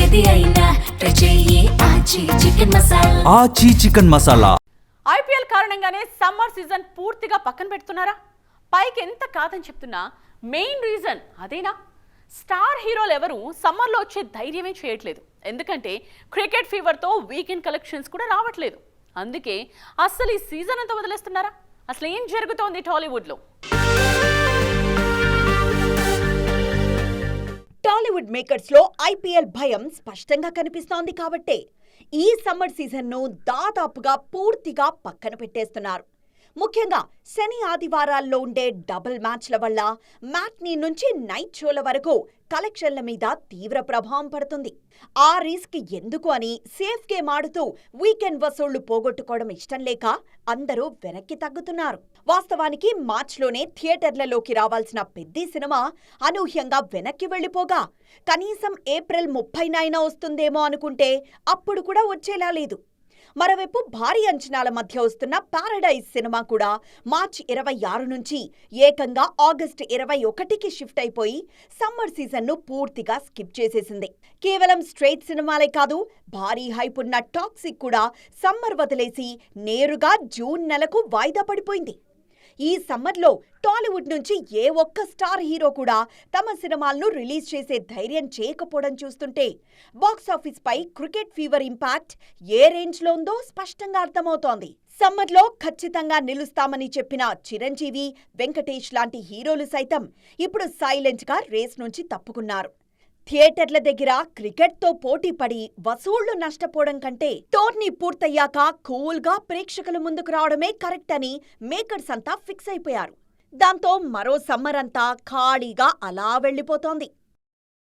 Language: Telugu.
ఏది అయినా ట్రై చెయ్యి ఆచి చికెన్ మసాలా. ఆచి చికెన్ మసాలా. ఐపీఎల్ కారణంగానే సమ్మర్ సీజన్ పూర్తిగా పక్కన పెడుతున్నారా? పైకి ఎంత కాదని చెప్తున్నా మెయిన్ రీజన్ అదేనా? స్టార్ హీరోలు ఎవరు సమ్మర్లో వచ్చే ధైర్యమే చేయట్లేదు. ఎందుకంటే క్రికెట్ ఫీవర్తో వీకెండ్ కలెక్షన్స్ కూడా రావట్లేదు. అందుకే అసలు ఈ సీజన్ అంతా వదిలేస్తున్నారా? అసలు ఏం జరుగుతోంది టాలీవుడ్లో? టాలీవుడ్ మేకర్స్ లో ఐపీఎల్ భయం స్పష్టంగా కనిపిస్తోంది కాబట్టే ఈ సమ్మర్ సీజన్ ను దాదాపుగా పూర్తిగా పక్కన పెట్టేస్తున్నారు. ముఖ్యంగా శని ఆదివారాల్లో ఉండే డబుల్ మ్యాచ్ల వల్ల మ్యాట్నీ నుంచి నైట్ షోల వరకు కలెక్షన్ల మీద తీవ్ర ప్రభావం పడుతుంది. ఆ రిస్క్ ఎందుకు అని సేఫ్ గేమ్ ఆడుతూ వీకెండ్ వసూళ్లు పోగొట్టుకోవడం ఇష్టం లేక అందరూ వెనక్కి తగ్గుతున్నారు. వాస్తవానికి మార్చ్లోనే థియేటర్లలోకి రావాల్సిన పెద్ద సినిమా అనూహ్యంగా వెనక్కి వెళ్లిపోగా కనీసం ఏప్రిల్ 30న వస్తుందేమో అనుకుంటే అప్పుడు కూడా వచ్చేలా లేదు. మరోవైపు భారీ అంచనాల మధ్య వస్తున్న పారడైజ్ సినిమా కూడా మార్చి 26 నుంచి ఏకంగా ఆగస్టు 21కి షిఫ్ట్ అయిపోయి సమ్మర్ సీజన్ను పూర్తిగా స్కిప్ చేసేసింది. కేవలం స్ట్రైట్ సినిమాలే కాదు, భారీ హైప్ ఉన్న టాక్సిక్ కూడా సమ్మర్ వదిలేసి నేరుగా జూన్ నెలకు వాయిదా పడిపోయింది. ఈ సమ్మర్లో టాలీవుడ్ నుంచి ఏ ఒక్క స్టార్ హీరో కూడా తమ సినిమాలను రిలీజ్ చేసే ధైర్యం చేయకపోవడం చూస్తుంటే బాక్సాఫీస్ పై క్రికెట్ ఫీవర్ ఇంపాక్ట్ ఏ రేంజ్లో ఉందో స్పష్టంగా అర్థమవుతోంది. సమ్మర్లో ఖచ్చితంగా నిలుస్తామని చెప్పిన చిరంజీవి, వెంకటేష్ లాంటి హీరోలు సైతం ఇప్పుడు సైలెంట్గా రేస్ నుంచి తప్పుకున్నారు. థియేటర్ల దగ్గర క్రికెట్తో పోటీ పడి వసూళ్లు నష్టపోవడం కంటే టోర్నీ పూర్తయ్యాక కూల్గా ప్రేక్షకుల ముందుకు రావడమే కరెక్ట్ అని మేకర్స్ అంతా ఫిక్స్ అయిపోయారు. దాంతో మరో సమ్మర్ అంతా ఖాళీగా అలా వెళ్లిపోతోంది.